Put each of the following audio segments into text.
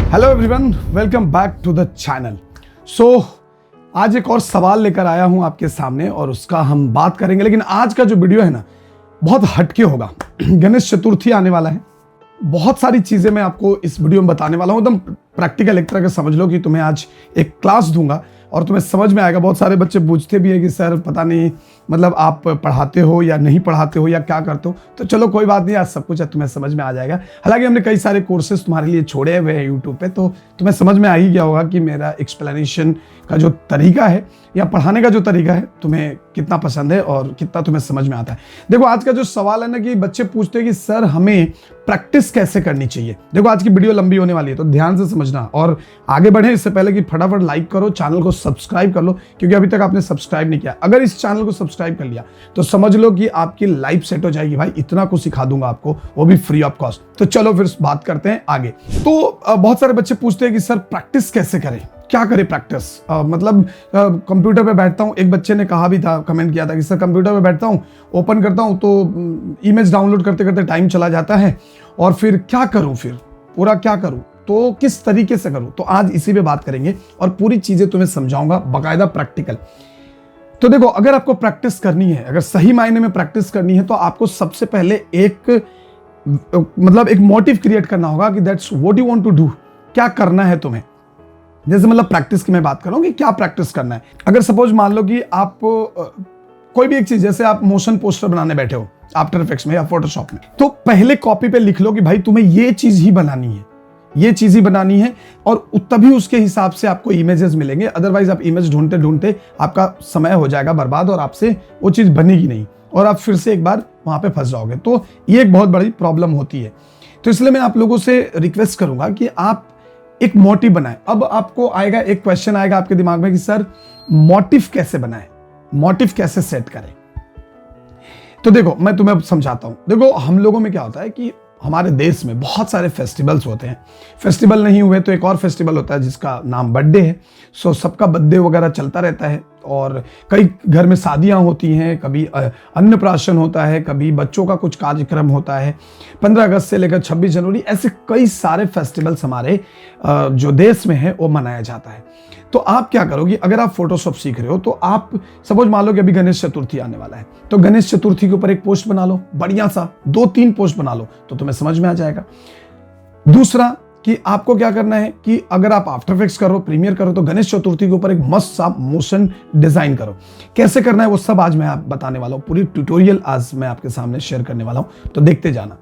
Hello everyone, welcome back to the channel. आज एक और सवाल लेकर आया हूं आपके सामने और उसका हम बात करेंगे। लेकिन आज का जो वीडियो है ना, बहुत हटके होगा। गणेश चतुर्थी आने वाला है, बहुत सारी चीजें मैं आपको इस वीडियो में बताने वाला हूं। एकदम प्रैक्टिकल, एक तरह का समझ लो कि तुम्हें आज एक क्लास दूंगा और तुम्हें समझ में आएगा। बहुत सारे बच्चे पूछते भी है कि सर पता नहीं, मतलब आप पढ़ाते हो या नहीं पढ़ाते हो या क्या करते हो। तो चलो कोई बात नहीं, आज सब कुछ तुम्हें समझ में आ जाएगा। हालांकि हमने कई सारे कोर्सेज तुम्हारे लिए छोड़े हुए हैं यूट्यूब पे, तो तुम्हें समझ में आ ही गया होगा कि मेरा एक्सप्लेनेशन का जो तरीका है या पढ़ाने का जो तरीका है तुम्हें कितना पसंद है और कितना तुम्हें समझ में आता है। देखो, आज का जो सवाल है ना कि बच्चे पूछते हैं कि सर हमें प्रैक्टिस कैसे करनी चाहिए। देखो, आज की वीडियो लंबी होने वाली है तो ध्यान से समझना और आगे बढ़े इससे पहले कि फटाफट लाइक करो, चैनल को सब्सक्राइब कर लो, क्योंकि अभी तक आपने सब्सक्राइब नहीं किया। अगर इस चैनल को सब्सक्राइब कर लिया तो समझ लो कि आपकी लाइफ सेट हो जाएगी। भाई इतना कुछ सिखा दूंगा आपको, वो भी फ्री ऑफ कॉस्ट। तो चलो फिर बात करते हैं आगे। तो बहुत सारे बच्चे पूछते हैं कि सर प्रैक्टिस कैसे करें, क्या करें प्रैक्टिस। मतलब कंप्यूटर पे बैठता हूँ, एक बच्चे ने कहा भी था, कमेंट किया था कि सर कंप्यूटर पे बैठता हूँ, ओपन करता हूँ तो इमेज डाउनलोड करते करते टाइम चला जाता है और फिर क्या करूँ, फिर पूरा क्या करूँ, तो किस तरीके से करूँ। तो आज इसी पे बात करेंगे और पूरी चीजें तुम्हें समझाऊंगा बाकायदा प्रैक्टिकल। तो देखो, अगर आपको प्रैक्टिस करनी है, अगर सही मायने में प्रैक्टिस करनी है, तो आपको सबसे पहले एक मोटिव क्रिएट करना होगा कि that's what you want to do, क्या करना है तुम्हें। जैसे मतलब प्रैक्टिस की मैं बात कर रहा हूं कि क्या प्रैक्टिस करना है। अगर सपोज मान लो कि आप कोई भी एक चीज, जैसे आप मोशन पोस्टर बनाने बैठे हो आफ्टर इफेक्ट्स में या फोटोशॉप में, तो पहले कॉपी पे लिख लो कि भाई तुम्हें ये चीज ही बनानी है, ये चीज ही बनानी है, और तभी उसके हिसाब से आपको इमेजेस मिलेंगे। अदरवाइज आप इमेज ढूंढते ढूंढते आपका समय हो जाएगा बर्बाद और आपसे वो चीज बनेगी नहीं और आप फिर से एक बार वहां पे फंस जाओगे। तो ये एक बहुत बड़ी प्रॉब्लम होती है। तो इसलिए मैं आप लोगों से रिक्वेस्ट करूंगा कि आप एक मोटिव बनाएं। अब आपको आएगा, एक क्वेश्चन आएगा आपके दिमाग में कि सर मोटिव कैसे बनाएं, मोटिव कैसे सेट करें। तो देखो, मैं तुम्हें समझाता हूं। देखो, हम लोगों में क्या होता है कि हमारे देश में बहुत सारे फेस्टिवल्स होते हैं। फेस्टिवल नहीं हुए तो एक और फेस्टिवल होता है जिसका नाम बर्थडे है। सो सबका बर्थडे वगैरह चलता रहता है और कई घर में शादियां होती हैं, कभी अन्नप्राशन होता है, कभी बच्चों का कुछ कार्यक्रम होता है। 15 अगस्त से लेकर 26 जनवरी, ऐसे कई सारे फेस्टिवल्स हमारे जो देश में है वो मनाया जाता है। तो आप क्या करोगे, अगर आप फोटोशॉप सीख रहे हो तो आप सपोज मान लो कि अभी गणेश चतुर्थी आने वाला है, तो गणेश चतुर्थी के ऊपर एक पोस्ट बना लो, बढ़िया सा 2-3 पोस्ट बना लो, तो तुम्हें समझ में आ जाएगा। दूसरा कि आपको क्या करना है कि अगर आप आफ्टर इफेक्ट्स करो, प्रीमियर करो, तो गणेश चतुर्थी के ऊपर एक मस्त सा मोशन डिजाइन करो। कैसे करना है वो सब आज मैं आप बताने वाला हूं, पूरी ट्यूटोरियल आज मैं आपके सामने शेयर करने वाला हूं, तो देखते जाना,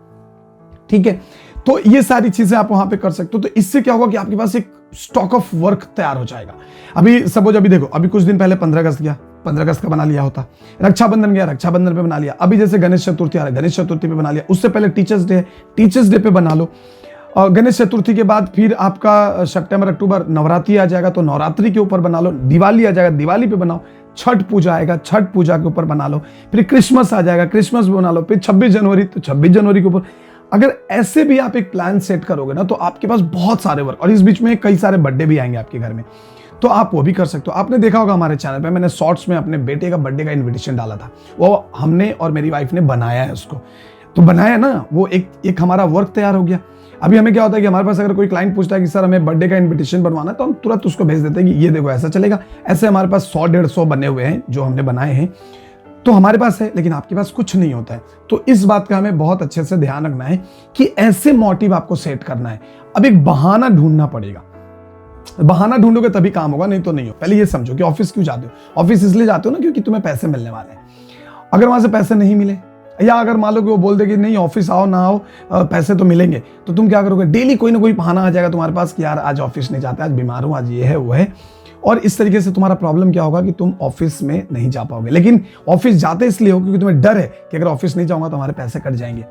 ठीक है। तो ये सारी चीजें आप वहां पे कर सकते हो। तो इससे क्या होगा कि आपके पास एक स्टॉक ऑफ वर्क तैयार हो जाएगा। अभी सपोज, अभी देखो, अभी कुछ दिन पहले 15 अगस्त गया, 15 अगस्त का बना लिया होता। रक्षाबंधन गया, रक्षाबंधन पे बना लिया। अभी जैसे गणेश चतुर्थी आ रहा है, गणेश चतुर्थी पे बना लिया। उससे पहले टीचर्स डे है, टीचर्स डे पे बना लो। और गणेश चतुर्थी के बाद फिर आपका सितंबर अक्टूबर नवरात्रि आ जाएगा, तो नवरात्रि के ऊपर बना लो। दिवाली आ जाएगा, दिवाली पे बनाओ। छठ पूजा आएगा, छठ पूजा के ऊपर बना लो। फिर क्रिसमस आ जाएगा, क्रिसमस बना लो। फिर 26 जनवरी, तो 26 जनवरी के ऊपर। अगर ऐसे भी आप एक प्लान सेट करोगे ना, तो आपके पास बहुत सारे वर्क, और इस बीच में कई सारे बर्थडे भी आएंगे आपके घर में, तो आप वो भी कर सकते हो। आपने देखा होगा हमारे चैनल पे मैंने शॉर्ट्स में अपने बेटे का बर्थडे का इनविटेशन डाला था, वो हमने और मेरी वाइफ ने बनाया है उसको। तो बनाया ना, वो एक हमारा वर्क तैयार हो गया। अभी हमें क्या होता है कि हमारे पास अगर कोई क्लाइंट पूछता है कि सर हमें बर्थडे का इनविटेशन बनवाना है, तो हम तुरंत उसको भेज देते हैं कि ये देखो ऐसा चलेगा। ऐसे हमारे पास 100-150 बने हुए हैं जो हमने बनाए हैं, तो हमारे पास है, लेकिन आपके पास कुछ नहीं होता है। तो इस बात का हमें बहुत अच्छे से ध्यान रखना है कि ऐसे मोटिव आपको सेट करना है। अब एक बहाना ढूंढना पड़ेगा, बहाना ढूंढोगे तभी काम होगा, नहीं तो नहीं हो। पहले ये समझो कि ऑफिस क्यों जाते हो। ऑफिस इसलिए जाते हो ना क्योंकि तुम्हें पैसे मिलने वाले हैं। अगर वहां से पैसे नहीं मिले, या अगर मान लो कि वो बोल दे कि नहीं ऑफिस आओ ना आओ, पैसे तो मिलेंगे, तो तुम क्या करोगे, डेली कोई ना कोई बहाना आ जाएगा तुम्हारे पास कि यार आज ऑफिस नहीं जाते, आज बीमार हूं, आज ये है वो है। और इस तरीके से तुम्हारा प्रॉब्लम क्या होगा कि तुम ऑफिस में नहीं जा पाओगे। लेकिन ऑफिस जाते इसलिए हो क्योंकि तुम्हें डर है कि अगर ऑफिस नहीं जाऊंगा तो हमारे पैसे कट जाएंगे।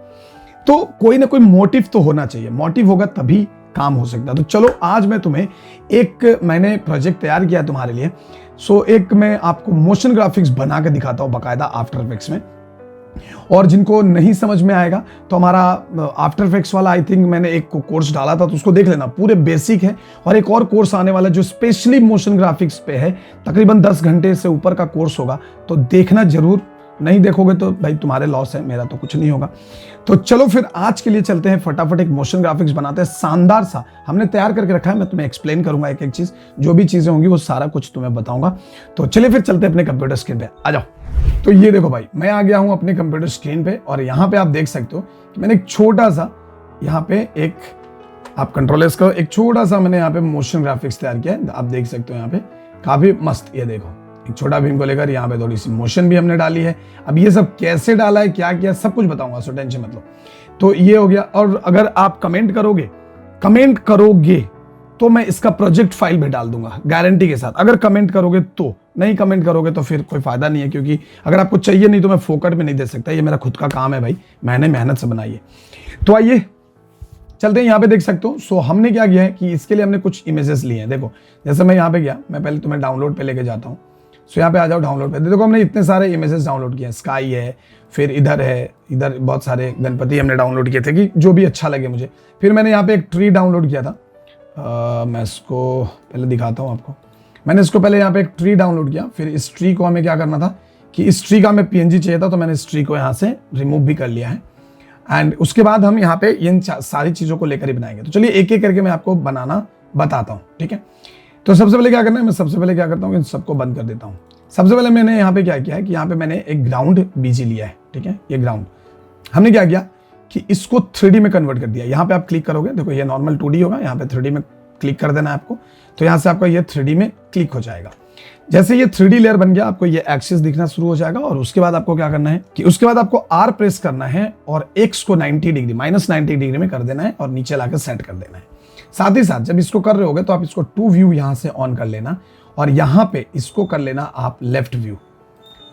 तो कोई ना कोई मोटिव तो होना चाहिए, मोटिव होगा तभी काम हो सकता है। तो चलो आज मैं तुम्हें मैंने प्रोजेक्ट तैयार किया तुम्हारे लिए। एक मैं आपको मोशन ग्राफिक्स बना के दिखाता हूं बाकायदा आफ्टर इफेक्ट्स में। और जिनको नहीं समझ में आएगा तो हमारा आफ्टर इफेक्ट्स वाला आई थिंक मैंने एक कोर्स डाला था, तो उसको देख लेना, पूरे बेसिक है। और एक और कोर्स आने वाला है जो स्पेशली मोशन ग्राफिक्स पे है, तकरीबन 10 घंटे से ऊपर का कोर्स होगा, तो देखना जरूर। नहीं देखोगे तो भाई तुम्हारे लॉस है, मेरा तो कुछ नहीं होगा। तो चलो फिर आज के लिए चलते हैं, फटाफट एक मोशन ग्राफिक्स बनाते हैं शानदार सा। हमने तैयार करके रखा है, मैं तुम्हें एक्सप्लेन करूंगा एक एक चीज, जो भी चीजें होंगी वो सारा कुछ तुम्हें बताऊंगा। तो चलिए फिर चलते हैं अपने कंप्यूटर स्क्रीन पे, आ जाओ। तो ये देखो भाई, मैं आ गया हूं अपने कंप्यूटर स्क्रीन पे और यहाँ पे आप देख सकते हो कि मैंने एक छोटा सा यहाँ पे एक, आप कंट्रोल एस करो, एक छोटा सा मैंने यहाँ पे मोशन ग्राफिक्स तैयार किया है। आप देख सकते हो यहाँ पे काफी मस्त, ये देखो एक छोटा भीम को लेकर यहाँ पे थोड़ी सी मोशन भी हमने डाली है। अब ये सब कैसे डाला है, क्या किया, सब कुछ बताऊंगा, सो टेंशन मत लो। तो ये हो गया। और अगर आप कमेंट करोगे तो मैं इसका प्रोजेक्ट फाइल भी डाल दूंगा गारंटी के साथ, अगर कमेंट करोगे तो। नहीं कमेंट करोगे तो फिर कोई फायदा नहीं है, क्योंकि अगर आपको चाहिए नहीं तो मैं फोकट में नहीं दे सकता, ये मेरा खुद का काम है भाई, मैंने मेहनत से बनाई है। तो आइए चलते हैं, यहाँ पे देख सकते हो। सो हमने क्या किया है कि इसके लिए हमने कुछ इमेजेस लिए हैं। देखो जैसे मैं यहाँ पे गया, मैं पहले तुम्हें डाउनलोड पे लेके जाता हूँ। सो यहाँ पे आ जाओ डाउनलोड पे, देखो हमने इतने सारे इमेजेस डाउनलोड किए हैं। स्काई है, फिर इधर है, इधर बहुत सारे गणपति हमने डाउनलोड किए थे कि जो भी अच्छा लगे मुझे। फिर मैंने यहाँ पे एक ट्री डाउनलोड किया था, मैं इसको पहले दिखाता हूँ आपको। मैंने इसको पहले यहाँ पे एक ट्री डाउनलोड किया, फिर इस ट्री को हमें क्या करना था कि इस ट्री का हमें PNG चाहिए था, तो मैंने इस ट्री को यहाँ से रिमूव भी कर लिया है। एंड उसके बाद हम यहाँ पे इन सारी चीज़ों को लेकर ही बनाएंगे। तो चलिए एक एक करके मैं आपको बनाना बताता हूँ, ठीक है। तो सबसे पहले क्या करना है, मैं सबसे पहले क्या करता हूँ, इन सबको बंद कर देता हूँ। सबसे पहले मैंने यहाँ पे क्या किया है कि यहाँ पे मैंने एक ग्राउंड BG लिया है, ठीक है। ये ग्राउंड हमने क्या किया कि इसको 3D में कन्वर्ट कर दिया। यहाँ पे आप क्लिक करोगे, देखो ये नॉर्मल 2D होगा, यहाँ पे 3D में क्लिक कर देना है आपको। तो यहाँ से आपका ये 3D में क्लिक हो जाएगा। जैसे ये 3D लेयर बन गया, आपको ये एक्सिस दिखना शुरू हो जाएगा। और उसके बाद आपको क्या करना है कि उसके बाद आपको R प्रेस करना है और X को 90 डिग्री -90 डिग्री में कर देना है और नीचे लाकर सेट कर देना है। साथ ही साथ जब इसको कर रहे होगे तो आप इसको 2 व्यू यहाँ से ऑन कर लेना और यहाँ पे इसको कर लेना आप लेफ्ट व्यू,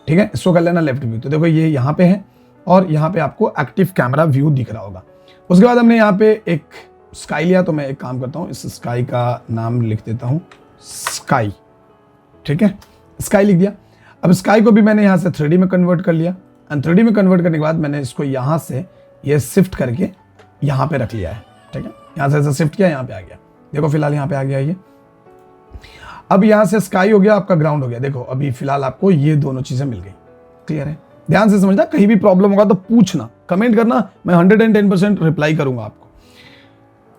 ठीक है। इसको कर लेना लेफ्ट व्यू। तो देखो ये यहाँ पे है और यहाँ पे आपको एक्टिव कैमरा व्यू दिख रहा होगा। उसके बाद हमने यहाँ पे एक स्काई लिया, तो मैं एक काम करता हूँ, इस स्काई का नाम लिख देता हूँ स्काई, ठीक है। स्काई लिख दिया। अब स्काई को भी मैंने यहाँ से 3D में कन्वर्ट कर लिया एंड 3D में कन्वर्ट करने के बाद मैंने इसको यहाँ से ये शिफ्ट करके यहाँ पे रख लिया है, ठीक है। यहाँ से ऐसा शिफ्ट किया, यहाँ पे आ गया। देखो फिलहाल यहाँ पे आ गया ये। अब यहाँ से स्काई हो गया, आपका ग्राउंड हो गया। देखो अभी फिलहाल आपको ये दोनों चीजें मिल गई। क्लियर है? ध्यान से समझना, कहीं भी प्रॉब्लम होगा तो पूछना, कमेंट करना, मैं 110% रिप्लाई करूंगा आपको।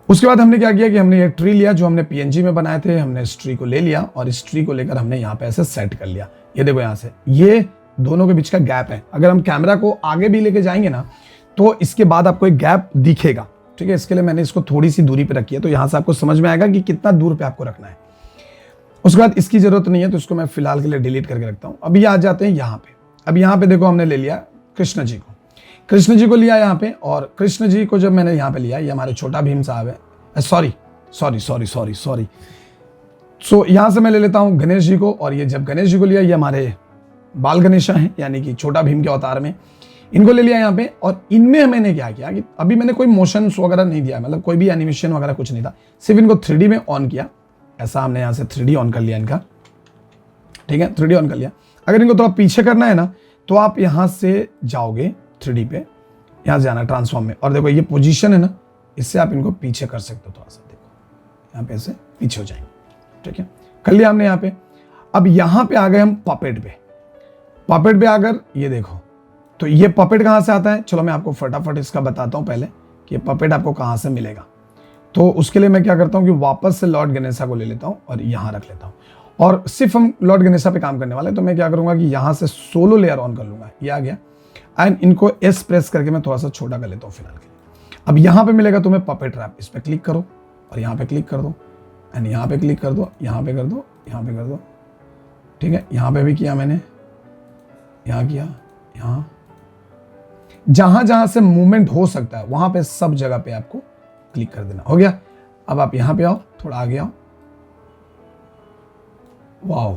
उसके बाद हमने क्या किया कि हमने ये ट्री लिया जो हमने PNG में बनाए थे, हमने इस ट्री को ले लिया और इस ट्री को लेकर हमने यहाँ पे ऐसे सेट कर लिया। ये देखो यहाँ से ये दोनों के बीच का गैप है। अगर हम कैमरा को आगे भी लेके जाएंगे ना तो इसके बाद आपको एक गैप दिखेगा, ठीक है। इसके लिए मैंने इसको थोड़ी सी दूरी पे रखी है, तो यहाँ से आपको समझ में आएगा कि कितना दूर पे आपको रखना है। उसके बाद इसकी जरूरत नहीं है, तो इसको मैं फिलहाल के लिए डिलीट करके रखता हूँ। अभी आ जाते हैं यहाँ पे। अब यहाँ पे देखो हमने ले लिया कृष्ण जी को लिया यहाँ पे। और कृष्ण जी को जब मैंने यहाँ पे लिया, ये हमारे छोटा भीम साहब है, सॉरी। सो यहाँ से मैं ले लेता हूँ गणेश जी को। और ये जब गणेश जी को लिया, ये हमारे बाल गणेशा हैं, यानी कि छोटा भीम के अवतार में, इनको ले लिया यहाँ पे। और इनमें मैंने क्या किया कि अभी मैंने कोई मोशन वगैरह नहीं दिया, मतलब कोई भी एनिमेशन वगैरह कुछ नहीं था, सिर्फ इनको 3D में ऑन किया। ऐसा हमने यहाँ से 3D ऑन कर लिया इनका, ठीक है। 3D ऑन कर लिया। अगर इनको थोड़ा पीछे करना है ना तो आप यहाँ से जाओगे 3D पे, यहाँ से जाना ट्रांसफॉर्म में, और देखो ये पोजीशन है ना, इससे आप इनको पीछे कर सकते हो। थोड़ा सा देखो यहाँ पे ऐसे पीछे हो जाएंगे, ठीक है। कर लिया हमने यहाँ पे। अब यहाँ पे आ गए हम पपेट पे आकर ये देखो, तो ये पपेट कहाँ से आता है, चलो मैं आपको फटाफट इसका बताता हूँ पहले कि पपेट आपको कहाँ से मिलेगा। तो उसके लिए मैं क्या करता हूँ कि वापस से लॉर्ड गणेशा को ले लेता हूँ और यहाँ रख लेता हूँ। और सिर्फ हम लॉर्ड गणेशा पे काम करने वाले, तो मैं क्या करूँगा कि यहाँ से सोलो लेयर ऑन कर लूँगा। ये आ गया एंड इनको S प्रेस करके मैं थोड़ा सा छोटा कर लेता हूँ फिलहाल के लिए। अब यहाँ पे मिलेगा तुम्हें पपेट रैप, इस पर क्लिक करो और यहाँ पे क्लिक कर दो एंड यहाँ पे क्लिक कर दो, यहाँ पे कर दो, यहाँ पे कर दो, ठीक है। यहाँ पे भी किया मैंने, यहाँ किया, यहाँ जहां जहां से मूवमेंट हो सकता है वहां पे सब जगह पे आपको क्लिक कर देना। हो गया। अब आप यहां पे आओ, थोड़ा आगे आओ, वाओ,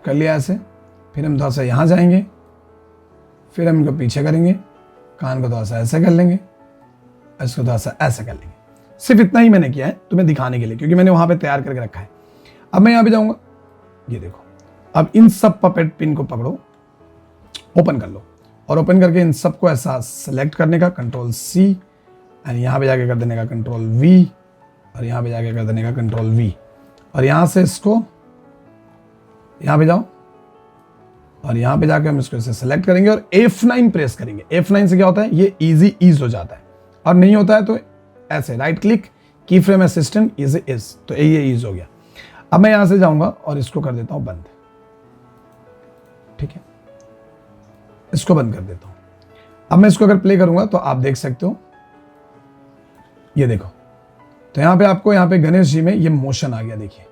कर लिया ऐसे। फिर हम थोड़ा सा यहां जाएंगे, फिर हम इनको पीछे करेंगे, कान को थोड़ा सा ऐसे कर लेंगे, इसको थोड़ा सा ऐसे कर लेंगे। सिर्फ इतना ही मैंने किया है तुम्हें दिखाने के लिए, क्योंकि मैंने वहां पे तैयार करके रखा है। अब मैं यहां पे जाऊंगा, ये देखो। अब इन सब पपेट पिन को पकड़ो, ओपन कर लो, और ओपन करके इन सबको ऐसा सेलेक्ट करने का Ctrl+C एंड यहाँ पे जाके कर देने का Ctrl+V और यहाँ पे जाके कर देने का Ctrl+V। और यहाँ से इसको यहाँ पे जाओ, और यहाँ पे जाके हम इसको ऐसे सेलेक्ट करेंगे और F9 प्रेस करेंगे। F9 से क्या होता है, ये इजी ईज हो जाता है, और नहीं होता है तो ऐसे राइट क्लिक की फ्रेम असिस्टेंट इज इज, तो ये ईज हो गया। अब मैं यहां से जाऊंगा और इसको कर देता हूं बंद, ठीक है, इसको बंद कर देता हूं। अब मैं इसको अगर प्ले करूंगा तो आप देख सकते हो, ये देखो, तो यहां पे आपको यहाँ पे गणेश जी में ये मोशन आ गया, देखिए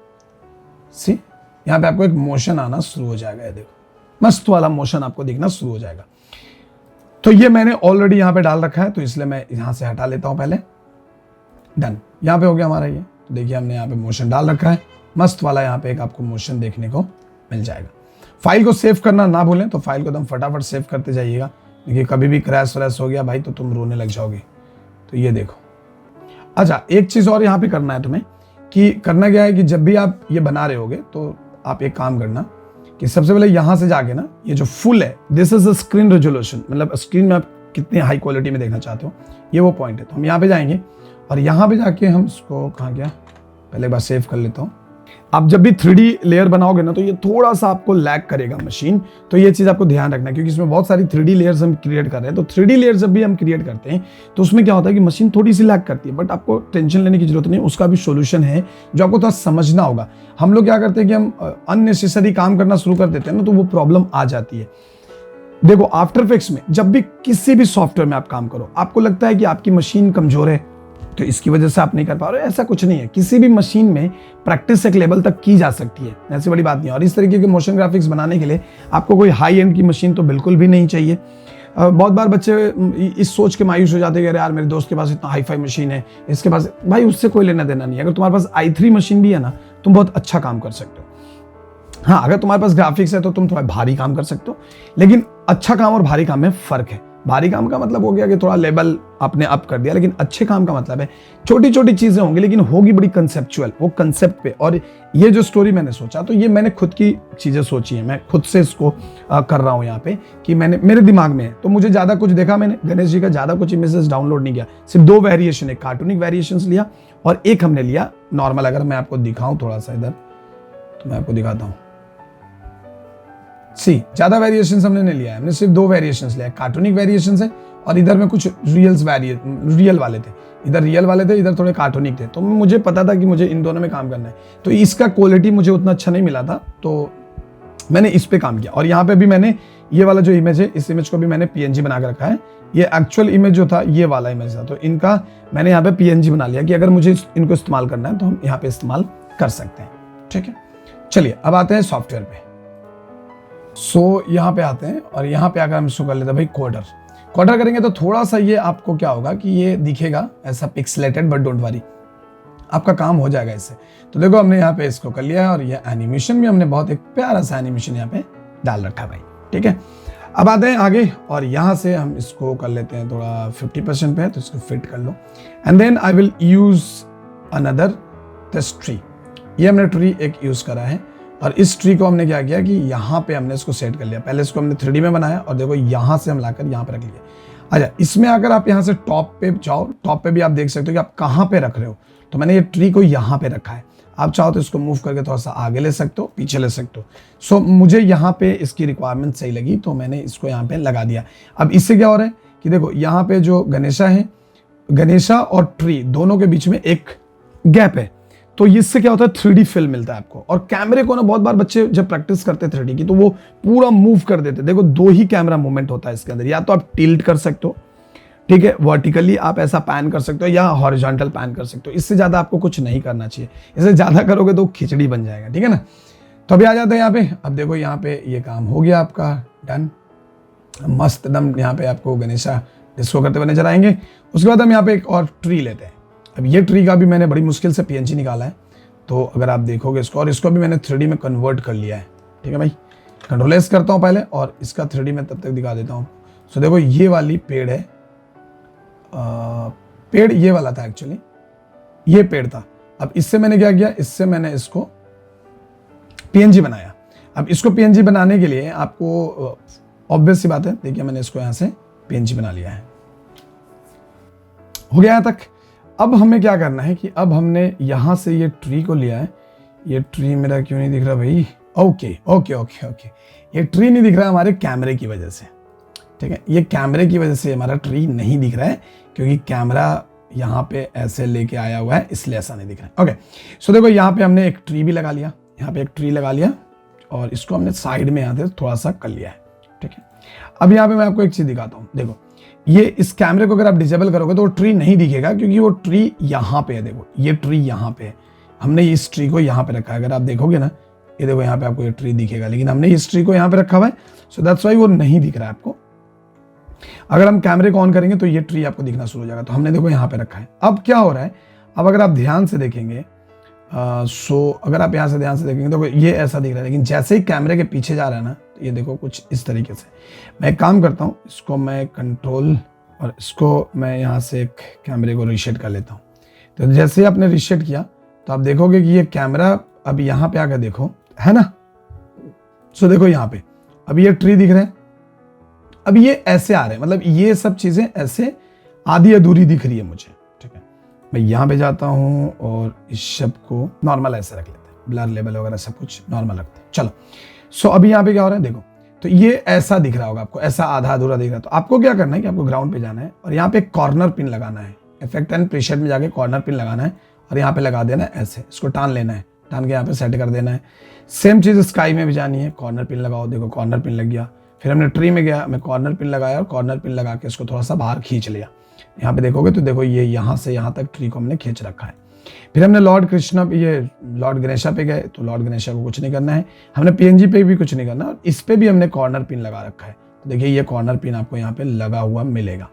सी, यहां पे आपको एक मोशन आना शुरू हो जाएगा, ये देखो मस्त वाला मोशन आपको दिखना शुरू हो जाएगा। तो ये मैंने ऑलरेडी यहां पे डाल रखा है, तो इसलिए मैं यहां से हटा लेता हूं पहले, डन, यहां पे हो गया हमारा ये। तो देखिए हमने यहाँ पे मोशन डाल रखा है, मस्त वाला यहाँ पे एक आपको मोशन देखने को मिल जाएगा। फाइल को सेव करना ना भूलें, तो फाइल को एकदम फटाफट सेव करते जाइएगा, क्योंकि कभी भी क्रैश व्रैश हो गया भाई तो तुम रोने लग जाओगे। तो ये देखो, अच्छा एक चीज और यहाँ पे करना है तुम्हें, कि करना क्या है कि जब भी आप ये बना रहे होगे तो आप एक काम करना कि सबसे पहले यहां से जाके ना, ये जो फुल है, दिस इज स्क्रीन रेजोल्यूशन, मतलब स्क्रीन में आप कितने हाई क्वालिटी में देखना चाहते हो, ये वो पॉइंट है। तो हम यहाँ पे जाएंगे और यहाँ पे जाके हम इसको, कहाँ गया, पहले एक बार सेव कर लेता हूँ। आप जब भी 3D लेयर बनाओगे ना तो ये थोड़ा सा आपको लैग करेगा मशीन, तो ये चीज़ आपको ध्यान रखना है, क्योंकि इसमें बहुत सारी 3D लेयर्स हम क्रिएट कर रहे हैं। तो 3D लेयर जब भी हम क्रिएट करते हैं तो उसमें क्या होता है कि मशीन थोड़ी सी लैग करती है, बट आपको टेंशन लेने की जरूरत नहीं, उसका भी सोल्यूशन है जो आपको थोड़ा समझना होगा। हम लोग क्या करते हैं कि हम अननेसेसरी काम करना शुरू कर देते हैं ना, तो वो प्रॉब्लम आ जाती है। देखो आफ्टर इफेक्ट्स में जब भी किसी भी सॉफ्टवेयर में आप काम करो, आपको लगता है कि आपकी मशीन कमजोर है तो इसकी वजह से आप नहीं कर पा रहे हो, ऐसा कुछ नहीं है। किसी भी मशीन में प्रैक्टिस एक लेवल तक की जा सकती है, ऐसी बड़ी बात नहीं है। और इस तरीके के मोशन ग्राफिक्स बनाने के लिए आपको कोई हाई एंड की मशीन तो बिल्कुल भी नहीं चाहिए। बहुत बार बच्चे इस सोच के मायूस हो जाते हैं कि यार मेरे दोस्त के पास इतना हाई फाई मशीन है, इसके पास, भाई उससे कोई लेना देना नहीं है। अगर तुम्हारे पास i3 मशीन भी है ना, तुम बहुत अच्छा काम कर सकते हो। हाँ, अगर तुम्हारे पास ग्राफिक्स है तो तुम थोड़ा भारी काम कर सकते हो, लेकिन अच्छा काम और भारी काम में फर्क है। भारी काम का मतलब हो गया कि थोड़ा लेवल आपने अप कर दिया, लेकिन अच्छे काम का मतलब है छोटी छोटी चीजें होंगी लेकिन होगी बड़ी कंसेप्चुअल, वो कंसेप्ट पे। और ये जो स्टोरी मैंने सोचा, तो ये मैंने खुद की चीजें सोची है, मैं खुद से इसको कर रहा हूँ यहाँ पे, कि मैंने मेरे दिमाग में है, तो मुझे ज्यादा कुछ देखा मैंने गणेश जी का, ज्यादा कुछ इमेजेस डाउनलोड नहीं किया, सिर्फ 2 वेरिएशन है, कार्टूनिक वेरिएशन लिया और एक हमने लिया नॉर्मल। अगर मैं आपको दिखाऊं थोड़ा सा इधर, तो मैं आपको दिखाता हूँ, सी ज्यादा वेरिएशंस हमने नहीं लिया है, हमने सिर्फ 2 वेरिएशंस लिया है, कार्टूनिक वेरिएशंस है और इधर में कुछ रियल वाले थे, इधर रियल वाले थे, इधर थोड़े कार्टूनिक थे। तो मुझे पता था कि मुझे इन दोनों में काम करना है, तो इसका क्वालिटी मुझे उतना अच्छा नहीं मिला था, तो मैंने इस पे काम किया। और यहाँ पे भी मैंने ये वाला जो इमेज है, इस इमेज को भी मैंने PNG बना के रखा है। ये एक्चुअल इमेज जो था ये वाला इमेज था, तो इनका मैंने यहाँ पे PNG बना लिया कि अगर मुझे इनको इस्तेमाल करना है तो हम यहाँ पे इस्तेमाल कर सकते हैं। ठीक है, चलिए अब आते हैं सॉफ्टवेयर पे। यहाँ पे आते हैं और यहाँ पे आकर हम इसको कर लेते हैं भाई कोडर करेंगे तो थोड़ा सा ये आपको क्या होगा कि ये दिखेगा ऐसा पिक्सलेटेड, बट डोंट वरी, आपका काम हो जाएगा इससे। तो देखो हमने यहाँ पे इसको कर लिया है और ये एनिमेशन भी हमने बहुत एक प्यारा सा एनिमेशन यहाँ पे डाल रखा है भाई। ठीक है, अब आते हैं आगे और यहाँ से हम इसको कर लेते हैं थोड़ा 50% पे है, तो इसको फिट कर लो and then I will use another this tree. ये हमने ट्री एक यूज करा है और इस ट्री को हमने क्या किया कि यहाँ पे हमने इसको सेट कर लिया। पहले इसको हमने 3D में बनाया और देखो यहाँ से हम लाकर यहाँ पे रख लिया। अच्छा, इसमें अगर आप यहाँ से टॉप पे जाओ, टॉप पे भी आप देख सकते हो कि आप कहाँ पे रख रहे हो। तो मैंने ये ट्री को यहाँ पे रखा है, आप चाहो तो इसको मूव करके थोड़ा सा आगे ले सकते हो, पीछे ले सकते हो। सो मुझे यहाँ पे इसकी रिक्वायरमेंट सही लगी तो मैंने इसको यहाँ पे लगा दिया। अब इससे क्या हो रहा है कि देखो यहाँ पे जो गणेशा है, गणेशा और ट्री दोनों के बीच में एक गैप है, तो इससे क्या होता है 3D फील मिलता है आपको। और कैमरे को ना बहुत बार बच्चे जब प्रैक्टिस करते हैं 3D की तो वो पूरा मूव कर देते हैं। देखो 2 ही कैमरा मूवमेंट होता है इसके अंदर, या तो आप टिल्ट कर सकते हो, ठीक है, वर्टिकली आप ऐसा पैन कर सकते हो या हॉरिजॉन्टल पैन कर सकते हो। इससे ज्यादा आपको कुछ नहीं करना चाहिए, इससे ज्यादा करोगे तो खिचड़ी बन जाएगा। ठीक है ना, तो अभी आ जाते हैं यहाँ पे। अब देखो यहाँ पे ये काम हो गया आपका डन, मस्त एकदम। यहाँ पे आपको गणेशा डिस्को करते हुए नजर आएंगे। उसके बाद हम यहाँ पे एक और ट्री लेते हैं। अब ये ट्री का भी मैंने बड़ी मुश्किल से PNG निकाला है, तो अगर आप देखोगे इसको, और इसको भी मैंने 3D में कन्वर्ट कर लिया है। ठीक है भाई, कंट्रोल S करता हूँ पहले और इसका 3D में तब तक दिखा देता हूँ। सो देखो ये वाली पेड़ है, पेड़ ये वाला था एक्चुअली, ये पेड़ था। अब इससे मैंने क्या किया, इससे मैंने इसको PNG बनाया। अब इसको PNG बनाने के लिए आपको ऑब्वियस सी बात है, देखिए मैंने इसको यहाँ से PNG बना लिया है, हो गया यहाँ तक। अब हमें क्या करना है कि अब हमने यहाँ से ये ट्री को लिया है। ये ट्री मेरा क्यों नहीं दिख रहा भाई, ओके ओके ओके ओके, ये ट्री नहीं दिख रहा है हमारे कैमरे की वजह से, ठीक है, ये कैमरे की वजह से हमारा ट्री नहीं दिख रहा है, क्योंकि कैमरा यहाँ पे ऐसे लेके आया हुआ है, इसलिए ऐसा नहीं दिख रहा है। ओके, सो देखो यहाँ पे हमने एक ट्री भी लगा लिया, यहाँ पे एक ट्री लगा लिया, और इसको हमने साइड में यहाँ से थोड़ा सा कर लिया है, ठीक है। अब यहाँ पे मैं आपको एक चीज दिखाता हूँ, देखो ये इस कैमरे को अगर आप डिसेबल करोगे तो वो ट्री नहीं दिखेगा, क्योंकि वो ट्री यहाँ पे है, देखो ये ट्री यहाँ पे है, हमने इस ट्री को यहाँ पे रखा है। अगर आप देखोगे ना, ये देखो यहाँ पे आपको ये ट्री दिखेगा, लेकिन हमने इस ट्री को यहाँ पे रखा हुआ है, सो दैट्स वाई वो नहीं दिख रहा है आपको। अगर हम कैमरे को ऑन करेंगे तो ये ट्री आपको दिखना शुरू हो जाएगा, तो हमने देखो यहाँ पे रखा है। अब क्या हो रहा है, अब अगर आप ध्यान से देखेंगे, अगर आप यहाँ से ध्यान से देखेंगे तो ये ऐसा दिख रहा है, लेकिन जैसे ही कैमरे के पीछे जा रहा है ना, तो ये देखो कुछ इस तरीके से। मैं एक काम करता हूँ, इसको मैं कंट्रोल, और इसको मैं यहाँ से एक कैमरे को रीसेट कर लेता हूँ। तो जैसे ही आपने रीसेट किया तो आप देखोगे कि ये कैमरा अब यहाँ पे आकर देखो, है ना, सो देखो यहाँ पे अब ये ट्री दिख रहा है, अब ये ऐसे आ रहे हैं, मतलब ये सब चीजें ऐसे आधी अधूरी दिख रही है मुझे, ठीक है। मैं यहाँ पे जाता हूँ और इस शब्द को नॉर्मल ऐसे रख लेते हैं, ब्लर लेवल वगैरह सब कुछ नॉर्मल रखते हैं। चलो, सो अभी यहाँ पे क्या हो रहा है, देखो तो ये ऐसा दिख रहा होगा आपको, ऐसा आधा अधूरा दिख रहा है। तो आपको क्या करना है कि आपको ग्राउंड पे जाना है और यहाँ पे कॉर्नर पिन लगाना है, इफेक्ट एंड प्रीसेट में जाके कॉर्नर पिन लगाना है और यहाँ पे लगा देना है ऐसे, इसको टान लेना है, टान के यहाँ पे सेट कर देना है। सेम चीज स्काई में भी जानी है, कॉर्नर पिन लगाओ, देखो कॉर्नर पिन लग गया। फिर हमने ट्री में गया, मैं कॉर्नर पिन लगाया और कॉर्नर पिन लगा के इसको थोड़ा सा बाहर खींच लिया। यहाँ पे देखोगे तो देखो ये यहाँ से यहाँ तक ट्री को हमने खींच रखा है। फिर हमने लॉर्ड कृष्णा पे, ये लॉर्ड गणेशा पे गए, तो लॉर्ड गणेशा को कुछ नहीं करना है, हमने पीएनजी पे भी कुछ नहीं करना, और इस पे भी हमने कॉर्नर पिन लगा रखा है। तो देखिए ये कॉर्नर पिन आपको यहाँ पे लगा हुआ मिलेगा।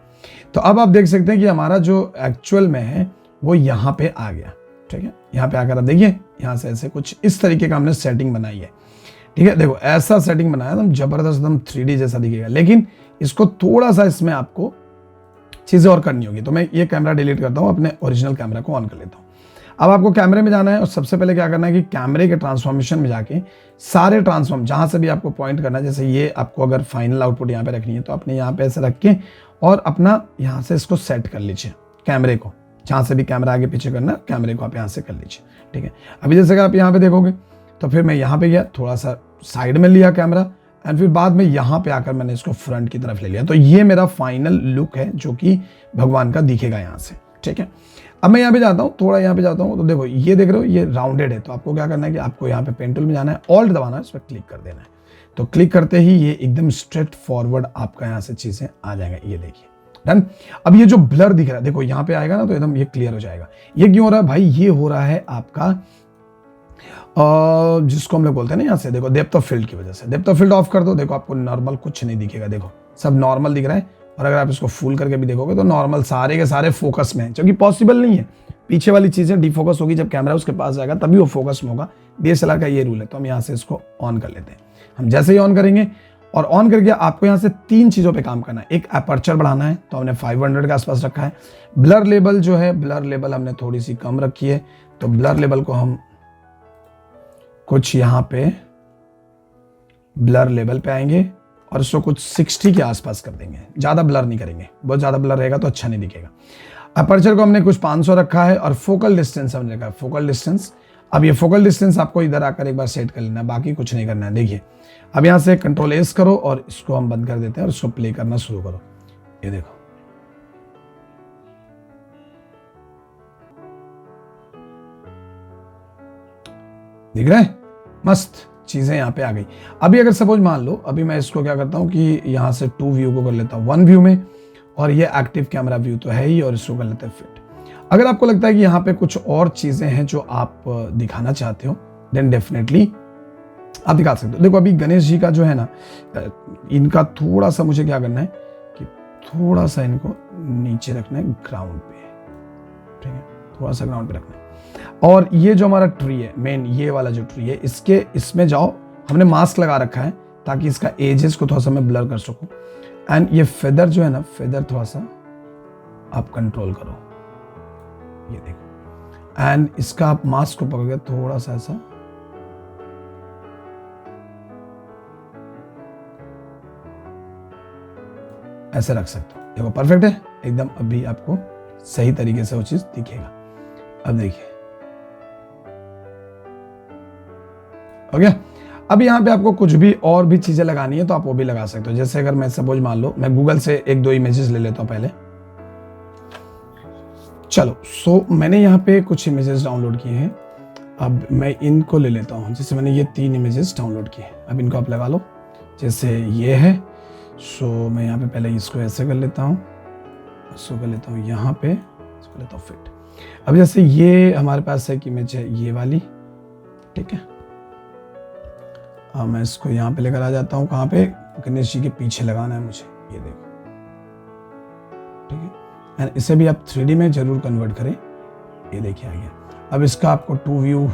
तो अब आप देख सकते हैं कि हमारा जो एक्चुअल में है वो यहाँ पे आ गया, ठीक है। यहाँ पे आकर आप देखिए, यहाँ से ऐसे कुछ इस तरीके का हमने सेटिंग बनाई है, ठीक है। देखो ऐसा सेटिंग बनाया एकदम जबरदस्त, एकदम 3D जैसा दिखेगा, लेकिन इसको थोड़ा सा इसमें आपको चीजें और करनी होगी। तो मैं ये कैमरा डिलीट करता हूँ, अपने ओरिजिनल कैमरा को ऑन कर लेता हूँ। अब आपको कैमरे में जाना है और सबसे पहले क्या करना है कि कैमरे के ट्रांसफॉर्मेशन में जाके सारे ट्रांसफॉर्म जहां से भी आपको पॉइंट करना है, जैसे ये आपको अगर फाइनल आउटपुट यहाँ पे रखनी है तो आपने यहाँ पे ऐसे रख के और अपना यहाँ से इसको सेट कर लीजिए कैमरे को, जहां से भी कैमरा आगे पीछे करना है कैमरे को आप यहाँ से कर लीजिए, ठीक है। अभी जैसे कि आप यहाँ पे देखोगे तो फिर मैं यहाँ पे गया, थोड़ा सा साइड में लिया कैमरा, एंड फिर बाद में यहाँ पे आकर मैंने इसको फ्रंट की तरफ ले लिया। तो ये मेरा फाइनल लुक है जो कि भगवान का दिखेगा यहाँ से, ठीक है। अब मैं यहाँ पे जाता हूँ, थोड़ा यहाँ पे जाता हूँ, तो देखो ये देख रहे हो ये राउंडेड है। तो आपको क्या करना है कि आपको यहाँ पे पेन टूल में जाना है, ऑल्ट दबाना है, इस पर क्लिक कर देना है। तो क्लिक करते ही ये एकदम स्ट्रेट फॉरवर्ड आपका यहाँ से चीजें आ जाएंगे, ये देखिए डन। अब ये जो ब्लर दिख रहा है देखो यहाँ पे आएगा ना, तो एकदम ये क्लियर हो जाएगा। ये क्यों हो रहा है भाई, ये हो रहा है आपका जिसको हम लोग बोलते हैं ना, यहाँ से देखो डेप्थ ऑफ फील्ड की वजह से। डेप्थ ऑफ फील्ड ऑफ कर दो, देखो आपको नॉर्मल कुछ नहीं दिखेगा, देखो सब नॉर्मल दिख रहा है। और अगर आप इसको फुल करके भी देखोगे तो नॉर्मल सारे के सारे फोकस में है, क्योंकि पॉसिबल नहीं है, पीछे वाली चीजें डिफोकस होगी, जब कैमरा उसके पास जाएगा तभी वो फोकस में होगा। डीएसएलआर का ये रूल है। तो हम यहाँ से इसको ऑन कर लेते हैं। हम जैसे ही ऑन करेंगे और ऑन करके आपको यहाँ से 3 चीजों पे काम करना है। एक अपर्चर बढ़ाना है, तो हमने 500 के आसपास रखा है। ब्लर लेवल जो है, ब्लर लेवल हमने थोड़ी सी कम रखी है, तो ब्लर लेवल को हम कुछ यहाँ पे ब्लर लेवल पे आएंगे और इसको कुछ 60 के आसपास कर देंगे। ज्यादा ब्लर नहीं करेंगे, बहुत ज्यादा ब्लर रहेगा तो अच्छा नहीं दिखेगा। अपर्चर को हमने कुछ 500 रखा है और फोकल डिस्टेंस हमने रखा है फोकल डिस्टेंस। अब ये फोकल डिस्टेंस आपको इधर आकर एक बार सेट कर लेना है, बाकी कुछ नहीं करना है। देखिए अब यहाँ से कंट्रोल एस करो और इसको हम बंद कर देते हैं और इसको प्ले करना शुरू करो। ये देखो दिख रहा है, मस्त चीजें यहाँ पे आ गई। अभी अगर सपोज मान लो, अभी मैं इसको क्या करता हूँ कि यहाँ से 2 व्यू को कर लेता हूँ 1 व्यू में, और ये एक्टिव कैमरा व्यू तो है ही, और इसको कर लेते हैं फिट। अगर आपको लगता है कि यहाँ पे कुछ और चीजें हैं जो आप दिखाना चाहते हो, देन डेफिनेटली आप दिखा सकते हो। देखो अभी गणेश जी का जो है ना, इनका थोड़ा सा मुझे क्या करना है कि थोड़ा सा इनको नीचे रखना है ग्राउंड पे, ठीक है, थोड़ा सा ग्राउंड पे रखना है। और ये जो हमारा ट्री है मेन, ये वाला जो ट्री है, इसमें जाओ, हमने मास्क लगा रखा है ताकि इसका एजेस को थोड़ा सा मैं ब्लर कर सकूं। एंड ये फेदर जो है ना, फेदर थोड़ा सा आप कंट्रोल करो, ये देखो। एंड इसका आप मास्क को पकड़ के थोड़ा सा ऐसा ऐसे रख सकते हो, देखो परफेक्ट है एकदम। अभी आपको सही तरीके से वो चीज दिखेगा। अब देखिए हो गया। अब यहाँ पे आपको कुछ भी और भी चीज़ें लगानी है तो आप वो भी लगा सकते हो। जैसे अगर मैं सपोज मान लो मैं गूगल से एक दो इमेजेस ले लेता हूँ पहले। चलो, सो मैंने यहाँ पे कुछ इमेजेस डाउनलोड किए हैं। अब मैं इनको ले लेता हूँ। जैसे मैंने ये 3 इमेजेस डाउनलोड किए, अब इनको आप लगा लो। जैसे ये है, सो मैं यहाँ पे पहले इसको ऐसे कर लेता हूँ, इसको कर लेता हूँ यहाँ पे, इसको लेता हूँ फिट। अब जैसे ये हमारे पास एक इमेज है ये वाली, ठीक है। अब मैं इसको यहाँ पे लेकर आ जाता हूँ, कहाँ पे, गणेश जी के पीछे लगाना है मुझे, ये देखो, ठीक है। एंड इसे भी आप 3D में जरूर कन्वर्ट करें। ये देखिए आ गया। अब इसका आपको 2 व्यू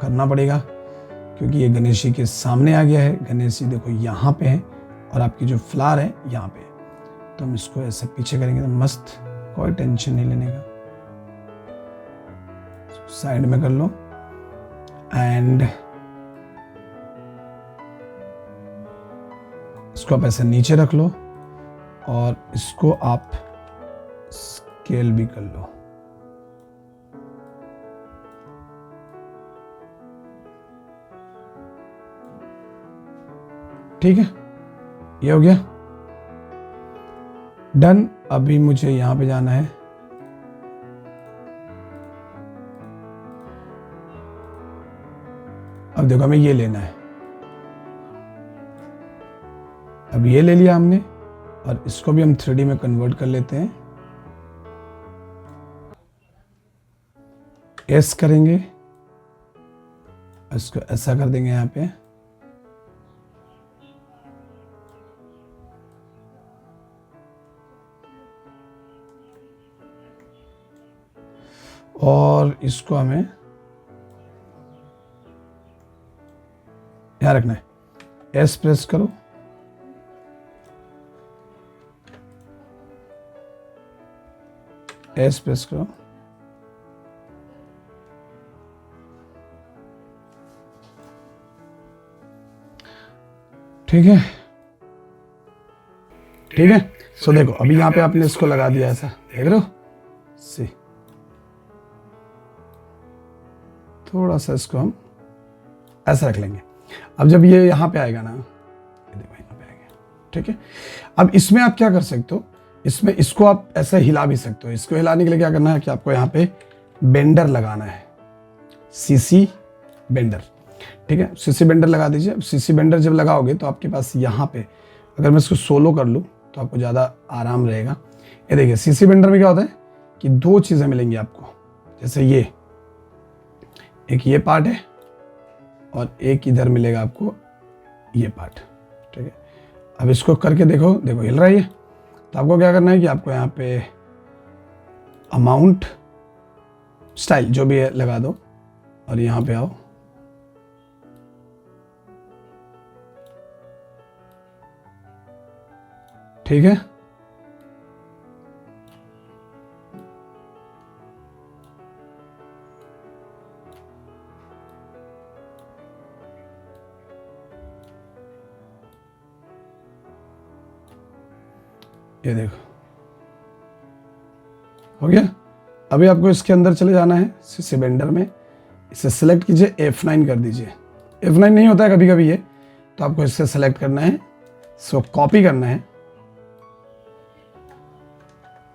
करना पड़ेगा क्योंकि ये गणेश जी के सामने आ गया है। गणेश जी देखो यहाँ पे है और आपकी जो फ्लावर है यहाँ पे है। तो हम इसको ऐसे पीछे करेंगे तो मस्त, कोई टेंशन नहीं लेने का। साइड में कर लो एंड इसको आप ऐसे नीचे रख लो और इसको आप स्केल भी कर लो। ठीक है, ये हो गया डन। अभी मुझे यहां पे जाना है, अब देखो हमें ये लेना है। अब ये ले लिया हमने और इसको भी हम 3D में कन्वर्ट कर लेते हैं। एस करेंगे, इसको ऐसा कर देंगे यहाँ पे, और इसको हमें यहाँ रखना है। एस प्रेस करो, एस प्रेस करो, ठीक है, ठीक है। सो देखो अभी यहाँ पे आपने इसको लगा दिया ऐसा, देख रहे हो सी। थोड़ा सा इसको हम ऐसा रख लेंगे। अब जब ये यहाँ पे आएगा ना, ये देखो यहाँ पे आ गया, ठीक है। अब इसमें आप क्या कर सकते हो, इसमें इसको आप ऐसे हिला भी सकते हो। इसको हिलाने के लिए क्या करना है कि आपको यहाँ पे बेंडर लगाना है, सीसी बेंडर, ठीक है। सीसी बेंडर लगा दीजिए। सीसी बेंडर जब लगाओगे तो आपके पास यहाँ पे, अगर मैं इसको सोलो कर लूँ तो आपको ज़्यादा आराम रहेगा। ये देखिए सीसी बेंडर में क्या होता है कि 2 चीज़ें मिलेंगी आपको। जैसे ये एक ये पार्ट है और एक इधर मिलेगा आपको ये पार्ट, ठीक है। अब इसको करके देखो, देखो हिल रहा है ये। तो आपको क्या करना है कि आपको यहाँ पे अमाउंट स्टाइल जो भी है लगा दो और यहाँ पे आओ, ठीक है। ये देखो हो गया। अभी आपको इसके अंदर चले जाना है सीसी बेंडर में, इसे सेलेक्ट कीजिए, F9 कर दीजिए। F9 नहीं होता है कभी कभी ये, तो आपको इससे सेलेक्ट करना है, इसको कॉपी करना है,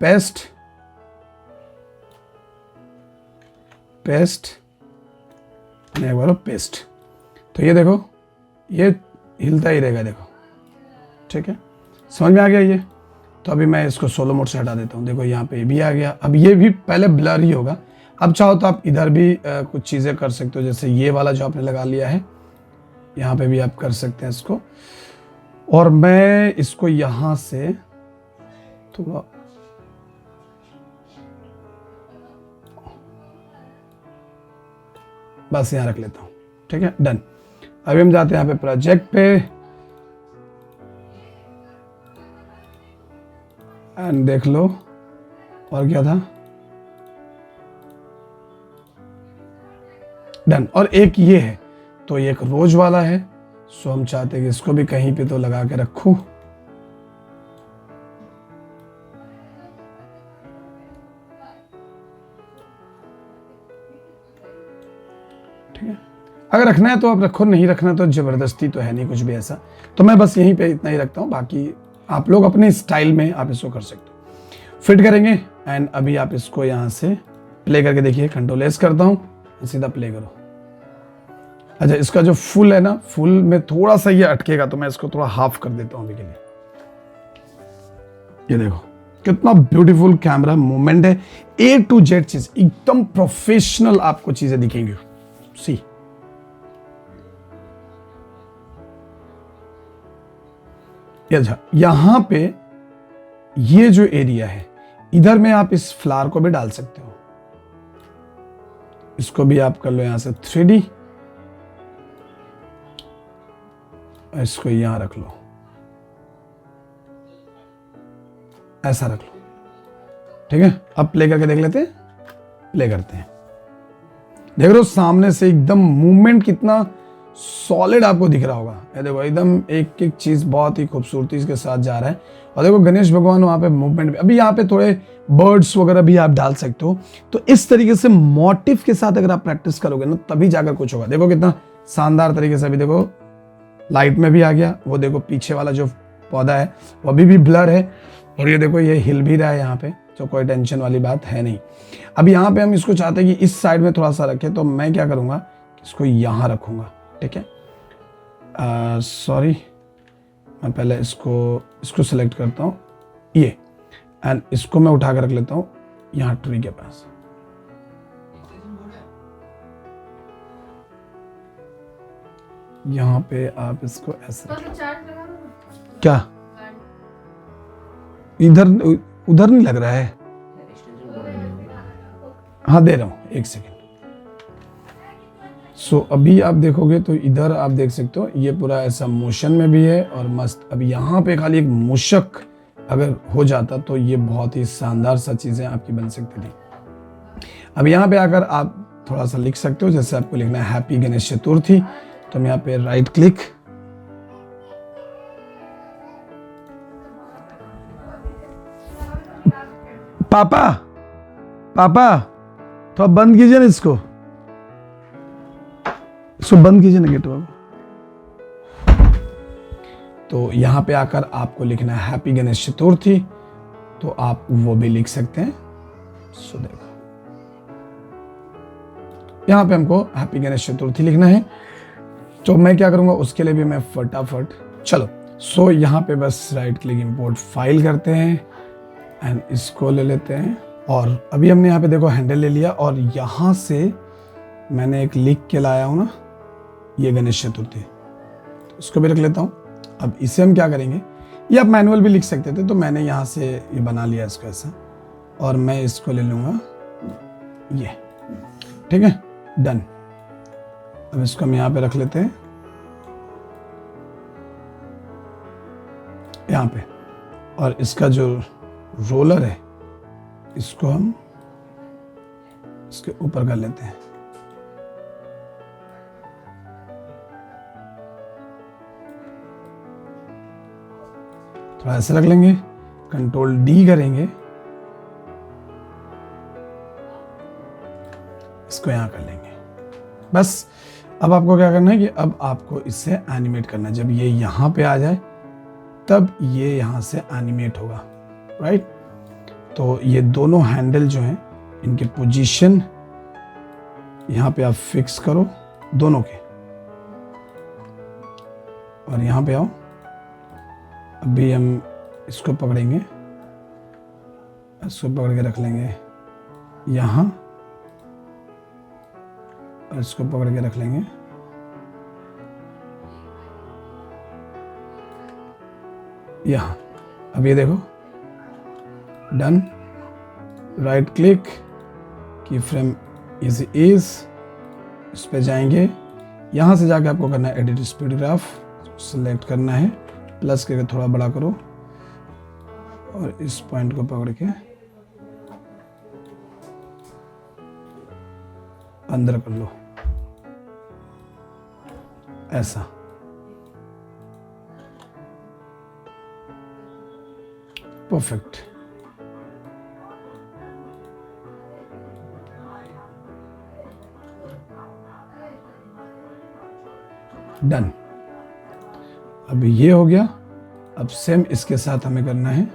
पेस्ट, पेस्ट, एक बार पेस्ट। तो ये देखो ये हिलता ही रहेगा, देखो, ठीक है। समझ में आ गया ये। तो अभी मैं इसको सोलो मोड से हटा देता हूँ। देखो यहाँ पे ये भी आ गया। अब ये भी पहले ब्लर ही होगा। अब चाहो तो आप इधर भी कुछ चीज़ें कर सकते हो। जैसे ये वाला जो आपने लगा लिया है, यहाँ पे भी आप कर सकते हैं इसको। और मैं इसको यहाँ से थोड़ा बस यहाँ रख लेता हूँ, ठीक है, डन। अभी हम जाते हैं यहाँ पे प्रोजेक्ट पे एंड देख लो और क्या था, डन। और एक ये है, तो ये एक रोज वाला है, सो हम चाहते हैं कि इसको भी कहीं पे तो लगा के रखूं, ठीक है। अगर रखना है तो आप रखो, नहीं रखना तो ज़बरदस्ती तो है नहीं कुछ भी ऐसा। तो मैं बस यहीं पे इतना ही रखता हूँ, बाकी आप लोग अपने स्टाइल में आप इसको कर सकते हो। फिट करेंगे एंड अभी आप इसको यहाँ से प्ले करके देखिए। कंट्रोल एस करता हूँ, सीधा प्ले करो। अच्छा, इसका जो फुल है ना, फुल में थोड़ा सा ये अटकेगा, तो मैं इसको थोड़ा हाफ कर देता हूँ अभी के लिए। ये देखो कितना ब्यूटीफुल कैमरा मूवमेंट है, A to Z चीज एकदम प्रोफेशनल आपको चीजें दिखेंगी। सी अच्छा, यहां पे ये जो एरिया है, इधर में आप इस फ्लावर को भी डाल सकते हो। इसको भी आप कर लो यहां से 3D, इसको यहां रख लो, ऐसा रख लो, ठीक है। अब प्ले करके देख लेते हैं, प्ले करते हैं। देख रहे हो सामने से एकदम मूवमेंट कितना सॉलिड आपको दिख रहा होगा। ये देखो एकदम एक एक चीज बहुत ही खूबसूरती के साथ जा रहा है। और देखो गणेश भगवान वहां पे मूवमेंट भी, अभी यहाँ पे थोड़े बर्ड्स वगैरह भी आप डाल सकते हो। तो इस तरीके से मोटिव के साथ अगर आप प्रैक्टिस करोगे ना, तभी जाकर कुछ होगा। देखो कितना शानदार तरीके से, अभी देखो लाइट में भी आ गया। वो देखो पीछे वाला जो पौधा है वो अभी भी ब्लर है, और ये देखो ये हिल भी रहा है यहाँ पे, तो कोई टेंशन वाली बात है नहीं। अब यहाँ पे हम इसको चाहते हैं कि इस साइड में थोड़ा सा रखें, तो मैं क्या करूँगा, इसको यहाँ रखूँगा, ठीक है। सॉरी, मैं पहले इसको सेलेक्ट करता हूँ ये, एंड इसको मैं उठा कर रख लेता हूँ यहाँ ट्री के पास। यहाँ पे आप इसको ऐसे क्या इधर उधर नहीं लग रहा है? हाँ दे रहा हूँ, एक सेकेंड। सो अभी आप देखोगे तो इधर आप देख सकते हो ये पूरा ऐसा मोशन में भी है और मस्त। अब यहाँ पे खाली एक मूषक अगर हो जाता तो ये बहुत ही शानदार सा चीजें आपकी बन सकती थी। अब यहाँ पे आकर आप थोड़ा सा लिख सकते हो, जैसे आपको लिखना है हैप्पी गणेश चतुर्थी, तो हम यहाँ पे राइट क्लिक, पापा पापा थोड़ा बंद कीजिए ना इसको बंद कीजिए ना गेट बाबू। तो यहाँ पे आकर आपको लिखना है हैप्पी गणेश चतुर्थी, तो आप वो भी लिख सकते हैं। सो देखो यहाँ पे हमको हैप्पी गणेश चतुर्थी लिखना है, तो मैं क्या करूंगा उसके लिए भी मैं फटाफट, चलो सो यहाँ पे बस राइट क्लिक इंपोर्ट फाइल करते हैं एंड इसको ले लेते हैं। और अभी हमने यहाँ पे देखो हैंडल ले लिया, और यहाँ से मैंने एक लिख के लाया हूँ ना, ये गणेश चतुर्थी, तो इसको भी रख लेता हूँ। अब इसे हम क्या करेंगे, ये आप मैनुअल भी लिख सकते थे, तो मैंने यहाँ से ये बना लिया इसको ऐसा, और मैं इसको ले लूँगा ये, ठीक है, डन। अब इसको हम यहाँ पे रख लेते हैं, यहाँ पे, और इसका जो रोलर है इसको हम इसके ऊपर कर लेते हैं। थोड़ा ऐसे रख लेंगे, कंट्रोल डी करेंगे, इसको यहां कर लेंगे बस। अब आपको क्या करना है कि अब आपको इससे एनिमेट करना है। जब ये यहां पे आ जाए तब ये यहां से एनिमेट होगा, राइट। तो ये दोनों हैंडल जो हैं इनके पोजीशन यहां पे आप फिक्स करो दोनों के, और यहां पे आओ। अभी हम इसको पकड़ेंगे, इसको पकड़ के रख लेंगे यहाँ, और इसको पकड़ के रख लेंगे यहाँ। अब ये देखो डन, राइट क्लिक की फ्रेम इज इस पे जाएंगे। यहाँ से जाके आपको करना है एडिट स्पीड ग्राफ, सेलेक्ट करना है, प्लस करके थोड़ा बड़ा करो, और इस पॉइंट को पकड़ के अंदर कर लो ऐसा। परफेक्ट। डन। अब ये हो गया। अब सेम इसके साथ हमें करना है,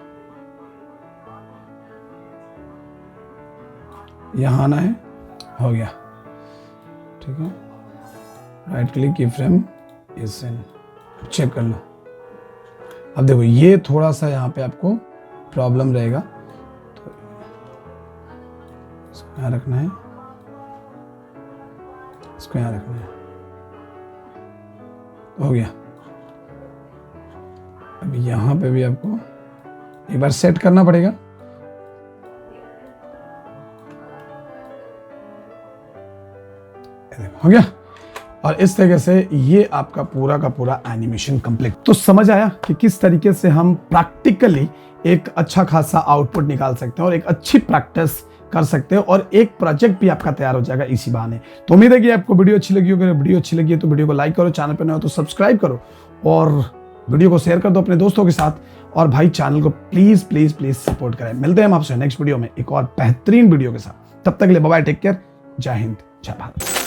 यहां आना है, हो गया। ठीक है, राइट क्लिक की फ्रेम इज इन, चेक कर लो। अब देखो ये थोड़ा सा यहाँ पे आपको प्रॉब्लम रहेगा, तो इसको यहाँ रखना है, इसको यहाँ रखना है, हो गया। अब यहाँ पे भी आपको एक बार सेट करना पड़ेगा। हो गया। और इस तरीके से ये आपका पूरा का पूरा एनिमेशन कंप्लीट। तो समझ आया कि किस तरीके से हम प्रैक्टिकली एक अच्छा खासा आउटपुट निकाल सकते हैं और एक अच्छी प्रैक्टिस कर सकते हैं और एक प्रोजेक्ट भी आपका तैयार हो जाएगा इसी बहाने। तो उम्मीद है कि आपको वीडियो अच्छी लगी होगी। अगर वीडियो अच्छी लगी है तो वीडियो को लाइक करो, चैनल पर नए हो तो सब्सक्राइब करो और वीडियो को शेयर कर दो अपने दोस्तों के साथ। और भाई चैनल को प्लीज प्लीज प्लीज सपोर्ट करें। मिलते हैं हम आपसे नेक्स्ट वीडियो में एक और बेहतरीन वीडियो के साथ। तब तक के लिए बाय बाय, टेक केयर, जय हिंद, जय भारत।